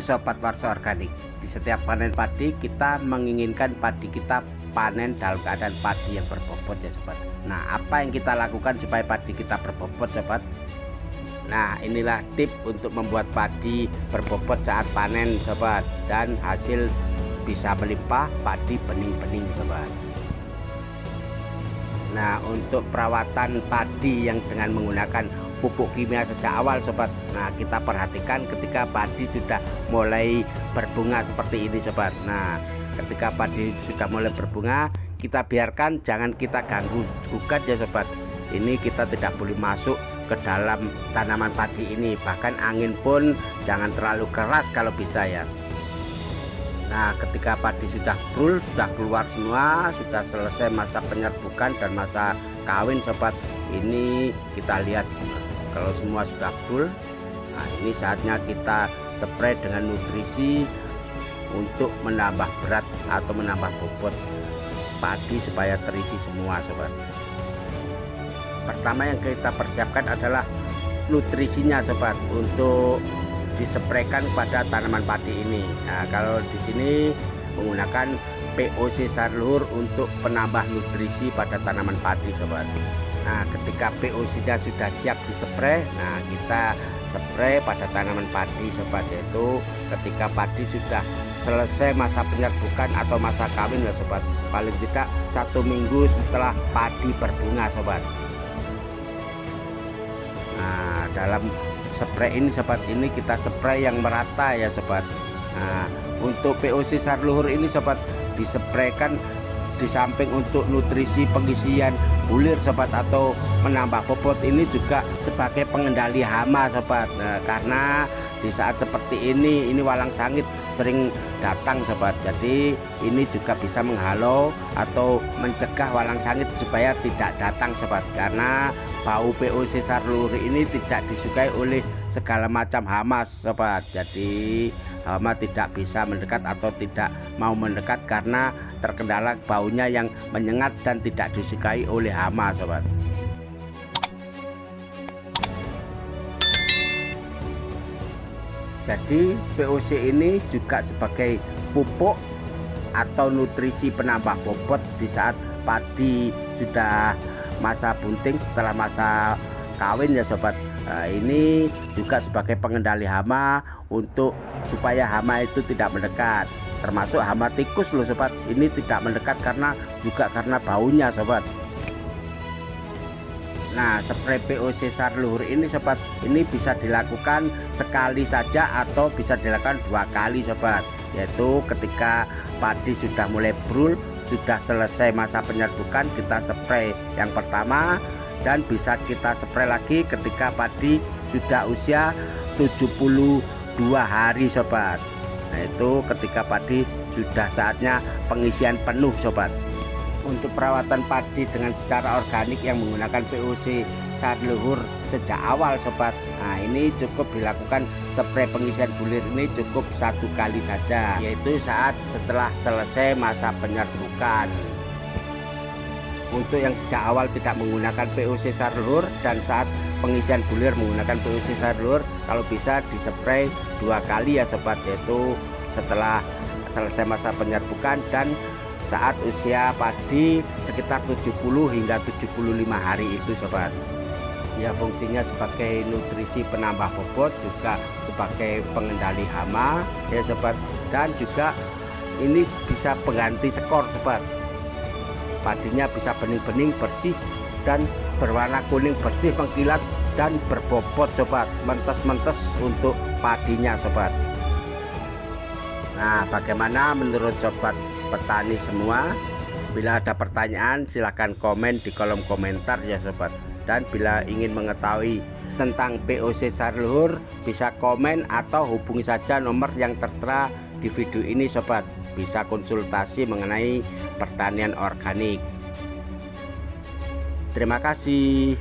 Sobat Warsa Organik. Di setiap panen padi kita menginginkan padi kita panen dalam keadaan padi yang berbobot ya sobat. Nah, apa yang kita lakukan supaya padi kita berbobot sobat? Nah, inilah tip untuk membuat padi berbobot saat panen sobat, dan hasil bisa melimpah, padi bening-bening sobat. Nah, untuk perawatan padi yang dengan menggunakan pupuk kimia sejak awal sobat. Nah, kita perhatikan ketika padi sudah mulai berbunga seperti ini sobat. Nah, ketika padi sudah mulai berbunga, kita biarkan, jangan kita ganggu gugat ya sobat. Ini kita tidak boleh masuk ke dalam tanaman padi ini, bahkan angin pun jangan terlalu keras kalau bisa ya. Nah, ketika padi sudah brul, sudah keluar semua, sudah selesai masa penyerbukan dan masa kawin sobat. Ini kita lihat kalau semua sudah brul. Nah, ini saatnya kita spray dengan nutrisi untuk menambah berat atau menambah bobot padi supaya terisi semua sobat. Pertama yang kita persiapkan adalah nutrisinya sobat, untuk dispraykan pada tanaman padi ini. Nah, kalau di sini menggunakan POC Sari Luhur untuk penambah nutrisi pada tanaman padi sobat. Nah, ketika POC-nya sudah siap dispray, nah kita spray pada tanaman padi sobat, yaitu ketika padi sudah selesai masa penyerbukan atau masa kawin ya sobat, paling tidak 1 minggu setelah padi berbunga sobat. Nah, dalam spray ini sobat, ini kita spray yang merata ya sobat. Nah, untuk POC Sari Luhur ini sobat dispraykan di samping untuk nutrisi pengisian bulir sobat atau menambah bobot, ini juga sebagai pengendali hama sobat. Nah, karena di saat seperti ini walang sangit sering datang sobat, jadi ini juga bisa menghalau atau mencegah walang sangit supaya tidak datang sobat, karena bau POC Sari Luhur ini tidak disukai oleh segala macam hama sobat. Jadi hama tidak bisa mendekat atau tidak mau mendekat karena terkendala baunya yang menyengat dan tidak disukai oleh hama sobat. Jadi POC ini juga sebagai pupuk atau nutrisi penambah bobot di saat padi sudah masa bunting setelah masa kawin ya sobat. Nah, ini juga sebagai pengendali hama untuk supaya hama itu tidak mendekat, termasuk hama tikus loh sobat. Ini tidak mendekat karena baunya sobat. Nah, spray POC Sari Luhur ini sobat, ini bisa dilakukan sekali saja atau bisa dilakukan 2 kali sobat, yaitu ketika padi sudah mulai brul, sudah selesai masa penyerbukan, kita spray yang pertama, dan bisa kita spray lagi ketika padi sudah usia 72 hari sobat. Nah, itu ketika padi sudah saatnya pengisian penuh sobat. Untuk perawatan padi dengan secara organik yang menggunakan POC Sari Luhur sejak awal sobat, nah ini cukup dilakukan spray pengisian bulir ini cukup 1 kali saja, yaitu saat setelah selesai masa penyerbukan. Untuk yang sejak awal tidak menggunakan POC Sari Luhur dan saat pengisian bulir menggunakan POC Sari Luhur, kalau bisa dispray 2 kali ya sobat, yaitu setelah selesai masa penyerbukan dan saat usia padi sekitar 70 hingga 75 hari itu sobat. Ya, fungsinya sebagai nutrisi penambah bobot, juga sebagai pengendali hama ya sobat, dan juga ini bisa pengganti skor sobat. Padinya bisa bening-bening bersih dan berwarna kuning bersih mengkilat dan berbobot sobat, mentes-mentes untuk padinya sobat. Nah, bagaimana menurut sobat petani semua? Bila ada pertanyaan silahkan komen di kolom komentar ya sobat, dan bila ingin mengetahui tentang POC Sari Luhur bisa komen atau hubungi saja nomor yang tertera di video ini sobat, bisa konsultasi mengenai pertanian organik. Terima kasih.